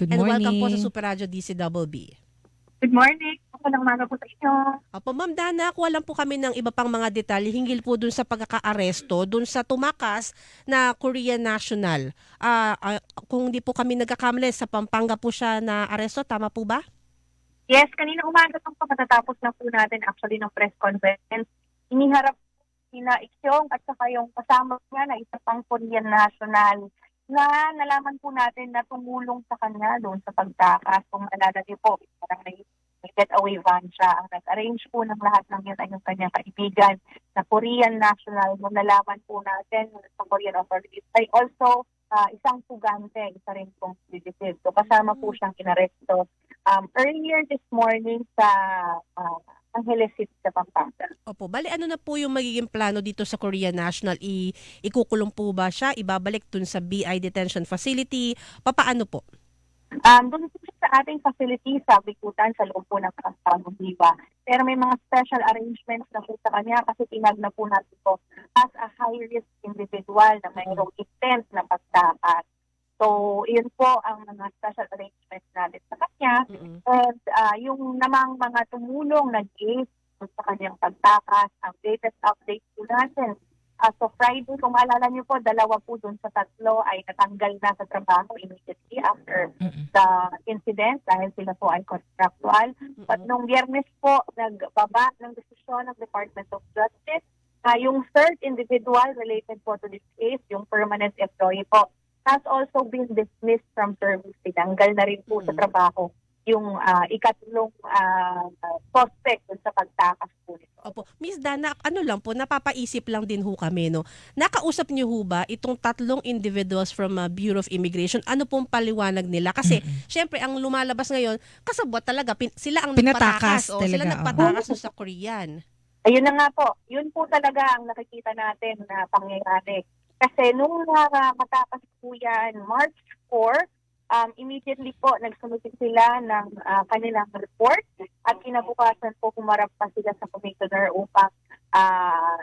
Good and welcome po sa morning. Super Radio DCWB. Good morning. Magandang umaga po sa inyo. Opo, Ma'am Dana, kuha lang po kami ng iba pang mga detalye hinggil po dun sa pagkakaaresto, dun sa tumakas na Korean national. Kung hindi po kami nagkakamali, sa Pampanga po siya na aresto, tama po ba? Yes, kanina umaga po matatapos na po natin actually ng press conference. Iniharap sina Ikyong at saka yung kasama niya na isa pang Korean national na nalaman po natin na tumulong sa kanya doon sa pagtakas. Kung alala niyo po, parang may getaway van siya. Ang nag-arrange po ng lahat ng yun ay yung kanyang kaibigan na Korean national. Nung nalaman po natin sa Korean authorities ay also isang pugante, isa rin pong fugitive. So kasama po siyang inaresto earlier this morning sa Angeles City sa Pampanga. Opo, bali ano na po yung magiging plano dito sa Korean National? Ikukulong po ba siya? Ibabalik dun sa BI detention facility? Papaano po? Doon po sa ating facility sa Bikutan sa loob po ng Pampanga, Viva. Pero may mga special arrangements na po sa kanya kasi tinag na po natin po as a high-risk individual na mayroong intense na pagtakas. So, yun po ang mga special arrangements natin sa kanya. And yung namang mga tumulong nag-aid sa kanyang pagtakas, ang latest update po natin. So Friday, kung maalala niyo po, 2 po dun sa 3 ay natanggal na sa trabaho immediately after the incident dahil sila po ay contractual. But nung Biyernes po, nagbaba ng desisyon ng Department of Justice. Yung third individual related po to this case, yung permanent employee po, has also been dismissed from service. Tinanggal na rin po sa trabaho yung ikatlong suspect sa pagtakas po nito. Opo. Miss Dana, ano lang po, napapaisip lang din ho kami, no? Nakausap niyo ho ba itong 3 individuals from Bureau of Immigration? Ano pong paliwanag nila? Kasi, syempre, ang lumalabas ngayon, kasabwat talaga, sila ang Pinatakas nagpatakas. talaga, Sila nagpatakas sa Korean. Ayun na nga po. Yun po talaga ang nakikita natin na pangyayari. Kasi nung matakas po yan, March 4, immediately po nagsumite sila ng kanilang report at kinabukasan po kumarap pa sila sa commissioner upang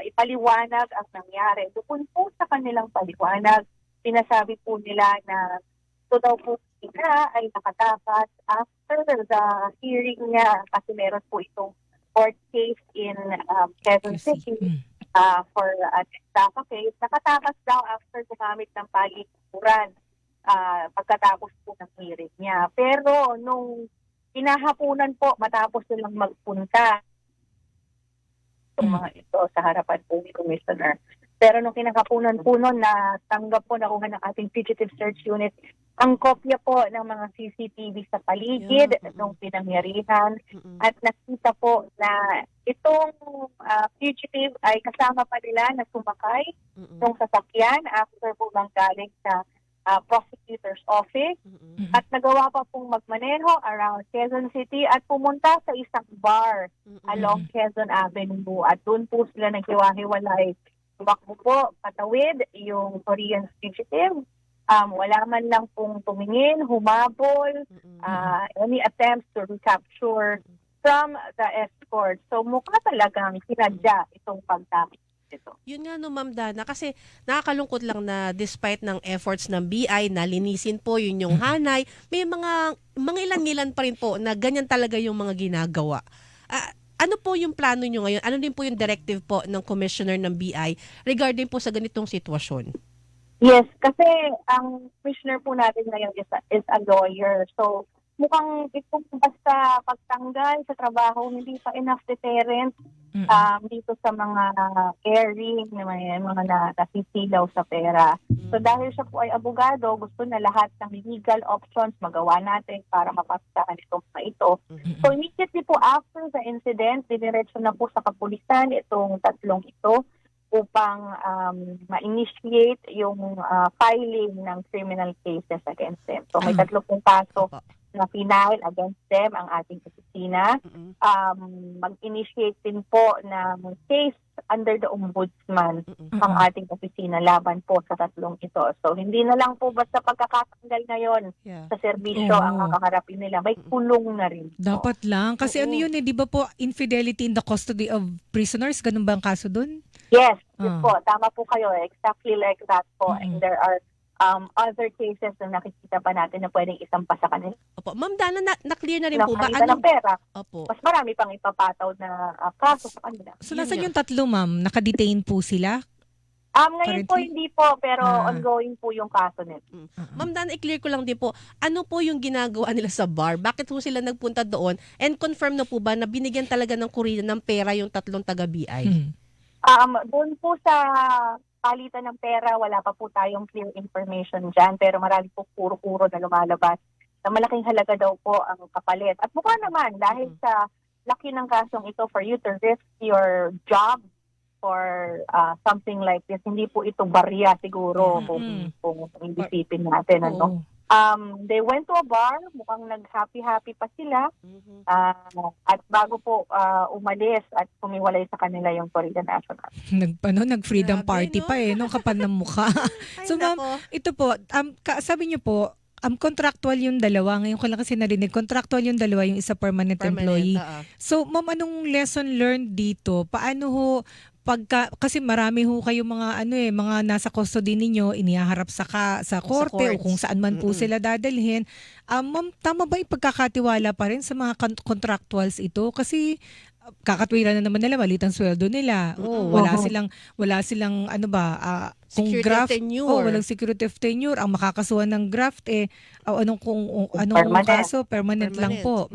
ipaliwanag ang nangyari. Doon po sa kanilang paliwanag, pinasabi po nila na ito daw po sila ay nakatakas after the hearing niya kasi meron po itong court case in Quezon City for an estafa case. Nakatakas daw after gumamit ng palikuran pagkatapos po ng hearing niya. Pero nung pinahapunan po, matapos silang magpunta itong mga ito sa harapan po ni Commissioner. Pero nung kinakapunan po noon na tanggap po nakuha ng ating fugitive search unit ang kopya po ng mga CCTV sa paligid ng pinangyarihan at nakita po na itong fugitive ay kasama pa nila na sumakay ng sasakyan after po galing sa prosecutor's office at nagawa pa pong magmaneho around Quezon City at pumunta sa isang bar along Quezon Avenue at doon po sila naghiwa-hiwalay. Tumakbo po, patawid yung Korean fugitive. Wala man lang pong tumingin, humabol, any attempts to recapture from the escort. So mukha talagang sinadya itong pagtakas. Yun nga no, Ma'am Dana, kasi nakakalungkot lang na despite ng efforts ng BI na linisin po yun yung hanay, may mga ilan-ilan pa rin po na ganyan talaga yung mga ginagawa. Ano po yung plano nyo ngayon? Ano din po yung directive po ng commissioner ng BI regarding po sa ganitong sitwasyon? Yes, kasi ang commissioner po natin ngayon is a lawyer. So mukhang itong basta pagtanggal sa trabaho, hindi pa enough deterrent dito sa mga airing, mga nasisilaw sa pera. So dahil siya po ay abogado, gusto na lahat ng legal options magawa natin para mapastahan itong mga ito. So immediately po after the incident, diniretso na po sa kapulisan itong 3 ito upang ma-initiate yung filing ng criminal cases against them. So may 3 pong kaso na final against them ang ating opisina. Mag-initiate din po ng case under the ombudsman ang ating opisina laban po sa 3 ito. So hindi na lang po basta pagkakatanggal ngayon sa serbisyo ang kakaharapin nila. May kulong na rin. Dapat lang. Kasi ano yun di ba po, infidelity in the custody of prisoners? Ganun ba ang kaso dun? Yes, yes po. Tama po kayo. Exactly like that po. And there are other cases na nakikita pa natin na pwedeng isampa sa kanila. Opo. Ma'am Dana, na-clear na rin po ba? Nakakita ng pera, Opo. mas marami pang ipapataw na kaso sa kanila. So, nasan yung tatlo, ma'am? Nakadetain po sila? Ngayon po Currently? hindi po, pero Ah. ongoing po yung kaso nito. Ma'am Dana, i-clear ko lang din po, ano po yung ginagawa nila sa bar? Bakit po sila nagpunta doon? And confirm na po ba na binigyan talaga ng kurina ng pera yung tatlong taga-BI? Doon po sa palitan ng pera, wala pa po tayong clear information dyan, pero marami po puro-puro na lumalabas na malaking halaga daw po ang kapalit. At mukha naman, dahil sa laki ng kasong ito, for you to risk your job for something like this, hindi po ito barya siguro kung isipin natin. Ano? They went to a bar, mukhang nag-happy-happy pa sila. At bago po umalis at kumiwalay sa kanila yung Florida National. Nag-freedom Grabe, party no? pa nung kapal ng mukha. So, ma'am, ito po, sabi niyo po, contractual yung dalawa. Ngayon ko lang kasi narinig, contractual yung dalawa, yung isa permanent employee. So, ma'am, anong lesson learned dito? Paano ho, kasi marami ho kayo mga mga nasa custody ninyo, inihaharap sa korte o kung saan man po sila dadalhin. Ma'am, tama ba ipagkakatiwala pa rin sa mga contractuals ito? Kasi kakatwiran na naman nila, maliit ang sweldo nila. Wala silang kung Security graft, of tenure. walang security of tenure. Ang makakasuhan ng graft anong Permanent. kaso, permanent lang po.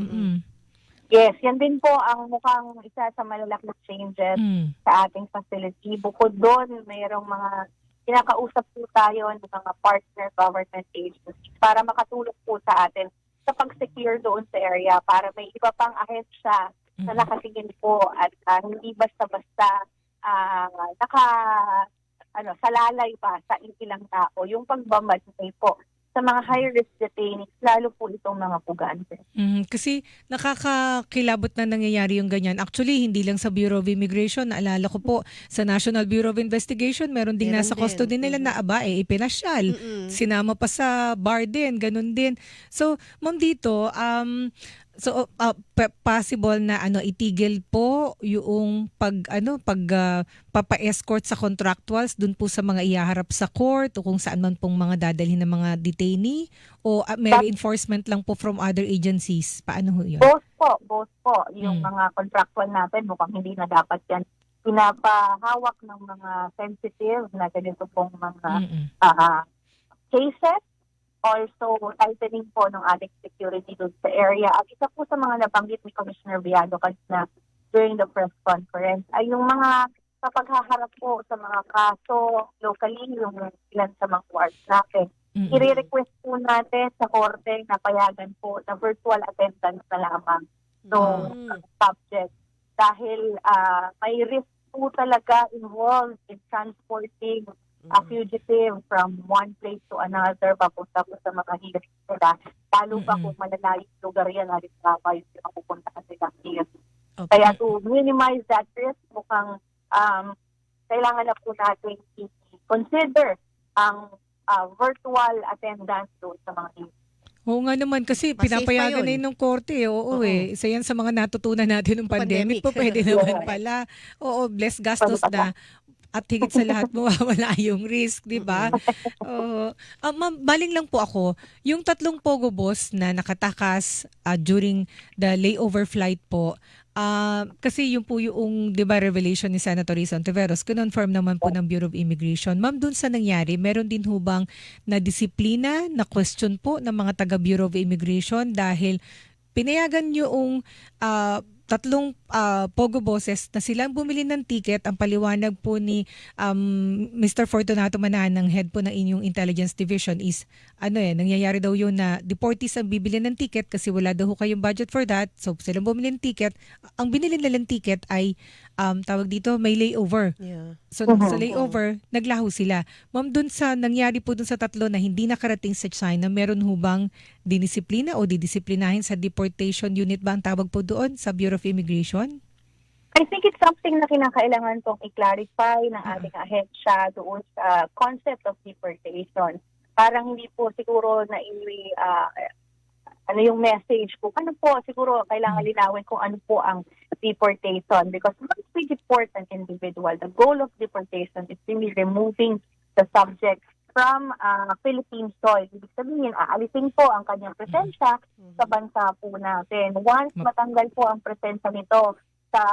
Yes, yan din po ang mukhang isa sa malalaking changes sa ating facility. Bukod doon, mayroong mga kinakausap po tayo ng mga partner government agencies para makatulong po sa atin sa pag-secure doon sa area para may iba pang ahensya na nakatingin po at hindi basta-basta salalay pa sa ilang tao. Yung pagbamadmay po sa mga high-risk detainees, lalo po itong mga pugante. Kasi nakakakilabot na nangyayari yung ganyan. Actually, hindi lang sa Bureau of Immigration. Naalala ko po, sa National Bureau of Investigation, meron ding nasa custody nila na ipinasyal. Sinama pa sa bar din, ganun din. So, ma'am dito, possible na itigil po yung papa-escort sa contractuals dun po sa mga ihaharap sa court o kung saan man pong mga dadalhin ng mga detainee o may reinforcement lang po from other agencies. Paano ho yun? Both po. Yung mga contractual natin, mukhang hindi na dapat yan pinapahawak ng mga sensitive na ganito pong mga cases. Also, tightening po ng ating security doon sa area. At isa po sa mga nabanggit ni Commissioner Viado kanina during the press conference ay yung mga kapaghaharap po sa mga kaso locally, yung ilan sa mga wards natin. I-request po natin sa korte na payagan po na virtual attendance na lamang ng subject. Dahil may risk po talaga involved in transporting a fugitive from one place to another, papunta po sa mga hirit nila. Lalo pa kung malalayong lugar yan, halimbawa yung mapupunta silang hirit. Okay. Kaya to minimize that risk, mukhang kailangan na po natin i-consider ang virtual attendance doon sa mga hirit. Oo nga naman kasi Mas safe pinapayagan pa na yun. yun ng korte. Oo. Isa yan sa mga natutunan natin ng pandemic. Pandemic. Po, pwede naman pala. Oo, less gastos na. At higit sa lahat, mawawala yung risk, di ba? Ma'am, baling lang po ako. Yung tatlong Pogo boss na nakatakas during the layover flight po, kasi yun po yung, di ba, revelation ni Senator Risa Ontiveros, kinonfirm naman po ng Bureau of Immigration. Ma'am, dun sa nangyari, meron din hubang na disiplina, na question po ng mga taga Bureau of Immigration dahil pinayagan yung tatlong Pogo bosses na silang bumili ng ticket. Ang paliwanag po ni Mr. Fortunato Manahan, ng head po ng inyong intelligence division is nangyayari daw yun na deportees ang bibili ng ticket kasi wala daw kayong budget for that. So silang bumili ng ticket. Ang binili nilang ticket ay tawag dito, may layover. Yeah. So sa layover, naglaho sila. Ma'am, dun sa nangyari po dun sa tatlo na hindi nakarating sa China, meron hubang dinisiplina o didisiplinahin sa deportation unit ba ang tawag po doon sa Bureau of Immigration? I think it's something na kinakailangan pong i-clarify ng ating ahensya doon sa concept of deportation. Parang hindi po siguro na yung message po. Ano po, siguro kailangan linawin kung ano po ang deportation. Because once we deport an individual, the goal of deportation is really removing the subject from Philippine soil. Ibig sabihin, aalisin po ang kanyang presensya sa bansa po natin. Once matanggal po ang presensya nito sa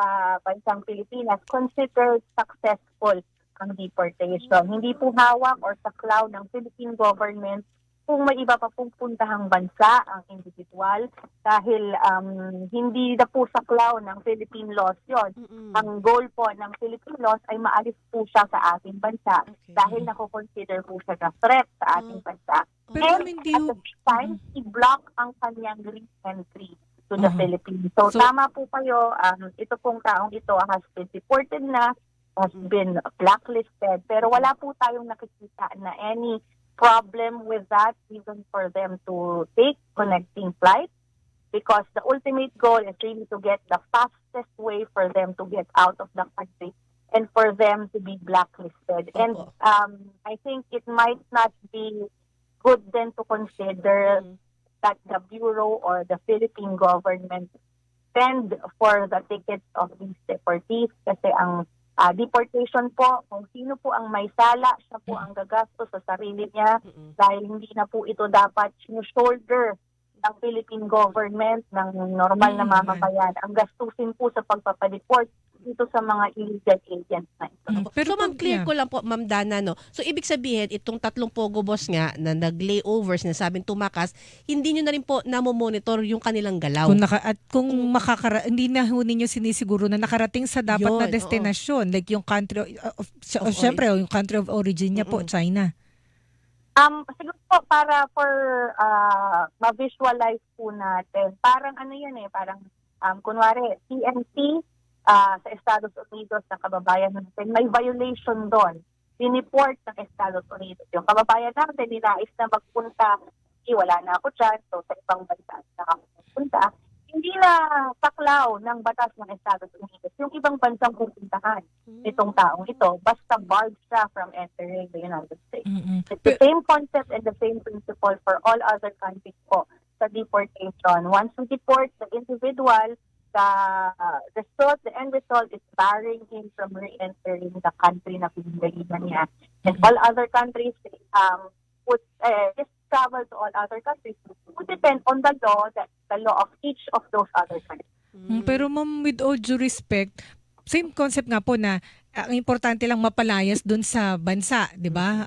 bansang Pilipinas, considered successful ang deportation. Hindi po hawak or saklaw ng Philippine government kung may iba pa pong puntahang bansa ang individual dahil hindi na po saklaw ng Philippine laws yon. Ang goal po ng Philippine laws ay maalis po siya sa ating bansa dahil nako-consider po siya na threat sa ating bansa. Pero And hindi at the same time, i-block ang kanyang re-entry to the Philippines. So, tama po kayo, ito pong taong ito has been deported na, has been blacklisted, pero wala po tayong nakikita na any problem with that, even for them to take connecting flights, because the ultimate goal is really to get the fastest way for them to get out of the country and for them to be blacklisted. And I think it might not be good then to consider that the Bureau or the Philippine government spend for the tickets of these deportees kasi ang deportation po, kung sino po ang may sala, siya po ang gagastos sa sarili niya dahil hindi na po ito dapat shoulder ng Philippine government, ng normal na mamamayan. Ang gastusin po sa pagpapadeport dito sa mga illegal agents na ito. Pero so ma'am, clear ko lang po, Ma'am Dana, no? So ibig sabihin, itong 3 Pogo boss nga na nag-layovers, na sabing tumakas, hindi nyo na rin po namomonitor yung kanilang galaw. Kung hindi na ho ninyo sinisiguro na nakarating sa dapat na destinasyon, like yung country syempre, yung country of origin niya po, China. Siguro po para for ma-visualize po natin, parang ano yan parang kunwari, TNT sa Estados Unidos na kababayan natin, may violation doon. Dineport ng Estados Unidos. Yung kababayan natin, ninais na magpunta, wala na ako dyan, so sa ibang bansa na ako magpunta, hindi na saklaw ng batas ng Estados Unidos yung ibang bansang pupuntahan itong taong ito, basta barred siya from entering the United States. It's the same concept and the same principle for all other countries po sa deportation. Once we deport the individual, the end result is barring him from re-entering the country na pinanggalingan niya. And all other countries would just travel to all other countries would depend on the law of each of those other countries. Pero ma'am, with all due respect, same concept nga po na ang importante lang mapalayas dun sa bansa, di ba?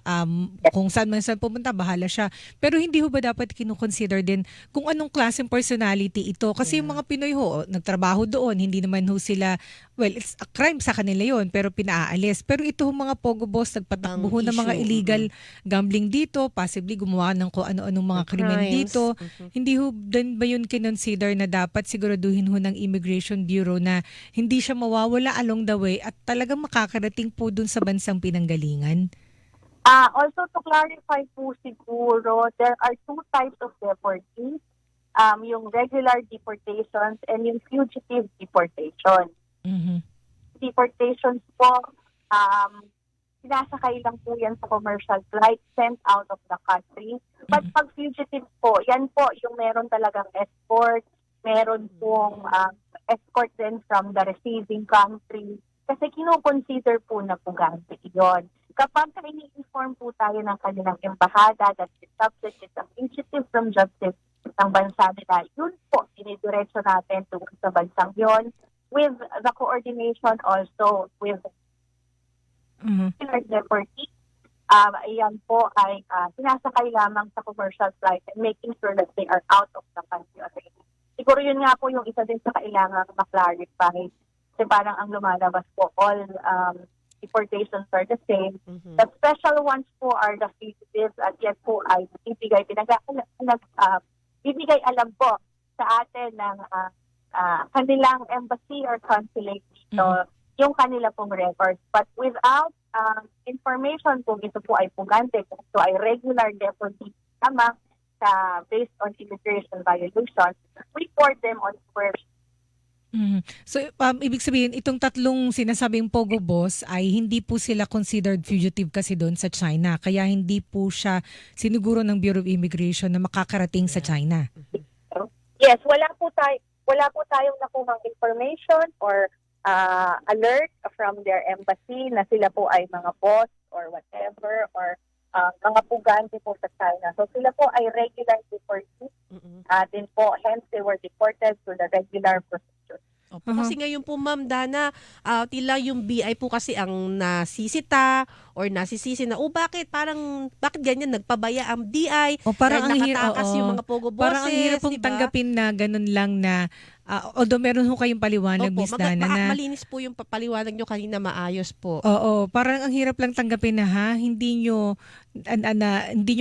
Kung saan man saan pumunta, bahala siya. Pero hindi ho ba dapat kinukonsider din kung anong klaseng personality ito? Kasi yung mga Pinoy ho, nagtrabaho doon, hindi naman ho sila, well, it's a crime sa kanila yon pero pinaalis. Pero ito ho mga Pogo boss, nagpatakbo ho ng mga illegal gambling dito, possibly gumawa ng kung ano-anong mga krimen dito. Hindi ho din ba yun kinonsider na dapat siguraduhin ho ng Immigration Bureau na hindi siya mawawala along the way at talagang makakarating po dun sa bansang pinanggalingan? Also to clarify po siguro, there are 2 types of deportees. Yung regular deportations and yung fugitive deportation. Deportations po, sinasakay lang po yan sa commercial flight sent out of the country. But pag fugitive po, yan po yung meron talagang escort, meron pong escort din from the receiving country. Kasi kino-consider po na pugante iyon. Kapag ini-inform po tayo ng kanilang embahada that the subject is a fugitive from justice ng bansa nila, yun po, dinidiretso natin tungkol sa bansang yon with the coordination also with deportees. Ayan po ay sinasakay lamang sa commercial flight and making sure that they are out of the country already. Siguro yun nga po yung isa din sa kailangan ma-clarify. Kasi parang ang lumalabas po, all deportations are the same. The special ones po are the fugitives at yan po ay bibigay alam po sa atin ng kanilang embassy or consulate dito, yung kanila pong records. But without information kung ito po ay pugante, kung ito ay regular deportee lamang based on immigration violations, report them on first. So, ibig sabihin, itong 3 sinasabing Pogo boss ay hindi po sila considered fugitive kasi doon sa China. Kaya hindi po siya siniguro ng Bureau of Immigration na makakarating sa China. Yes, wala po tayong nakuhang information or alert from their embassy na sila po ay mga boss or whatever or mga pugante po sa China. So sila po ay regular deportees din po. Hence, they were deported to the regular procedure. Opo. Kasi ngayon po, Ma'am Dana, tila yung BI po kasi ang nasisita or nasisisi na, bakit ganyan, nagpabaya ang DI, O parang ang dahil hirap, nakatakas yung mga pogo boses, parang ang hirap pong diba? tanggapin na ganun lang na, although meron ho kayong paliwanag, Opo, Miss Dana, na malinis po yung paliwanag nyo kanina, maayos po. oo, parang ang hirap lang tanggapin na hindi nyo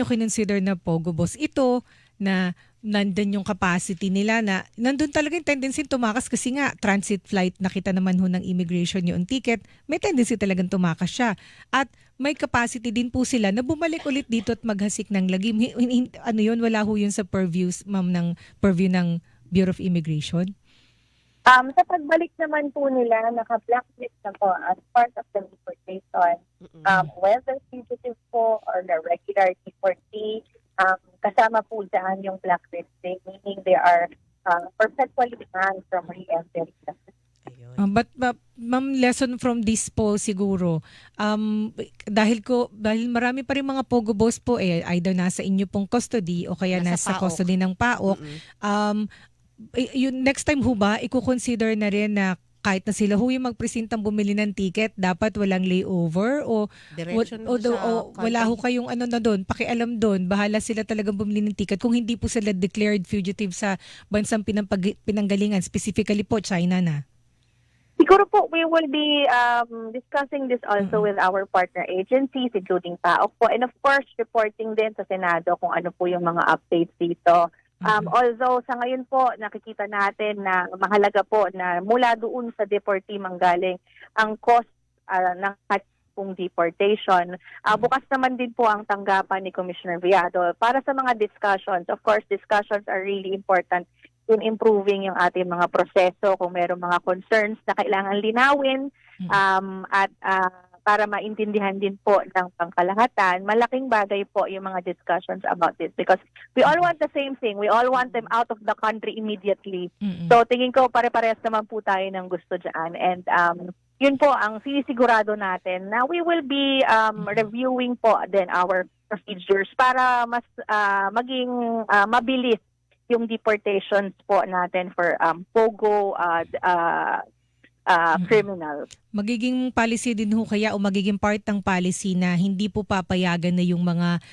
kinonsider na Pogo Boss ito, na nandun yung capacity nila, na nandun talaga yung tendency tumakas kasi nga transit flight, nakita naman ho ng immigration yung ticket, may tendency talagang tumakas siya. At may capacity din po sila na bumalik ulit dito at maghasik ng lagim. Ano yun, wala ho yun sa purview, ma'am, ng purview ng Bureau of Immigration? Sa pagbalik naman po nila, naka-blacklist na po as part of the deportation. Whether fugitive po or the regular deportee, kasama po dyan yung blacklisting, meaning they are perpetually banned from re-entering the Ayun. But ma'am, lesson from this po siguro, dahil marami pa rin mga Pogo Boss po either nasa inyo pong custody o kaya nasa PAOK. custody ng PAOK, yung next time ho ba, i-consider na rin na kahit na sila ho yung magpresentang bumili ng ticket, dapat walang layover o Diretso na sa wala ho country. kayong ano na doon, pakialam doon, bahala sila talagang bumili ng ticket kung hindi po sila declared fugitive sa bansang pinanggalingan, specifically po China na. Siguro po, we will be discussing this also with our partner agencies, including PAOK po, and of course, reporting din sa Senado kung ano po yung mga updates dito. Although sa ngayon po, nakikita natin na mahalaga po na mula doon sa deportee manggaling ang cost ng pong deportation. Bukas naman din po ang tanggapan ni Commissioner Viado para sa mga discussions. Of course, discussions are really important in improving yung ating mga proseso, kung mayroong mga concerns na kailangan linawin at para maintindihan din po ng pangkalahatan. Malaking bagay po yung mga discussions about this because we all want the same thing. We all want them out of the country immediately. So tingin ko pare-parehas naman po tayo ng gusto dyan. And yun po ang sinisigurado natin na we will be reviewing po din our procedures para mas maging mabilis yung deportations po natin for Pogo criminals. Magiging policy din ho kaya o magiging part ng policy na hindi po papayagan na yung mga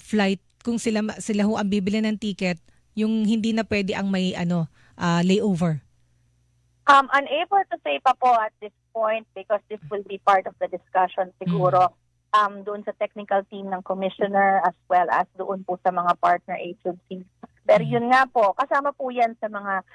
flight, kung sila ho ang bibili ng ticket, yung hindi na pwede ang may layover? Unable to say pa po at this point because this will be part of the discussion siguro doon sa technical team ng commissioner as well as doon po sa mga partner agencies. Pero yun nga po, kasama po yan sa mga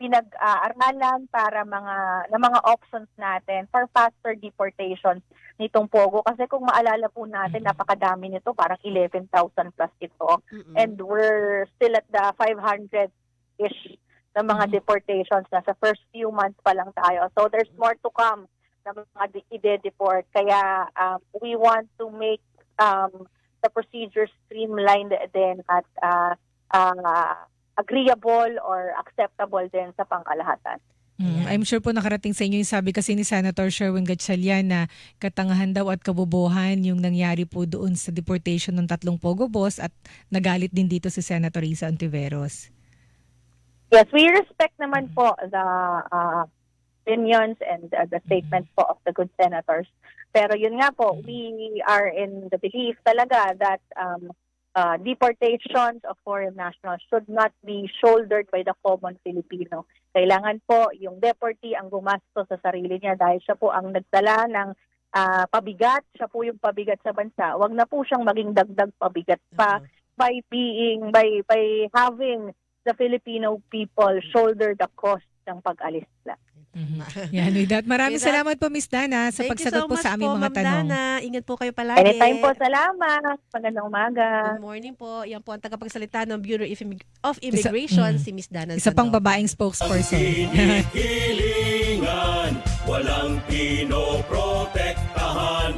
pinag-aaralan para mga options natin for faster deportations nitong Pogo. Kasi kung maalala po natin, napakadami nito, parang 11,000 plus ito. And we're still at the 500-ish na mga deportations. Nasa first few months pa lang tayo. So there's more to come na mga ide-deport. Kaya we want to make the procedure streamlined din at agreeable or acceptable din sa pangkalahatan. I'm sure po nakarating sa inyo yung sabi kasi ni Senator Sherwin Gatchalian na katangahan daw at kabobohan yung nangyari po doon sa deportation ng 3 Pogo Boss at nagalit din dito si Senator Risa Ontiveros. Yes, we respect naman po the opinions and the statements po of the good senators. Pero yun nga po, we are in the belief talaga that deportations of foreign nationals should not be shouldered by the common Filipino. Kailangan po yung deportee ang gumastos sa sarili niya dahil siya po ang nagdala ng pabigat, siya po yung pabigat sa bansa. Huwag na po siyang maging dagdag pabigat pa by having the Filipino people shoulder the cost ng pag-alis nila. Yan, with that. Maraming salamat po, Miss Dana, sa pagsagot po sa aming mga tanong. Dana. Ingat po kayo palagi. Anytime po, salamat. Magandang umaga. Good morning po. Yan po ang tagapagsalita ng Bureau of Immigration, si Miss Dana. Isa pang babaeng spokesperson. Hilingan, walang pinoprotektahan.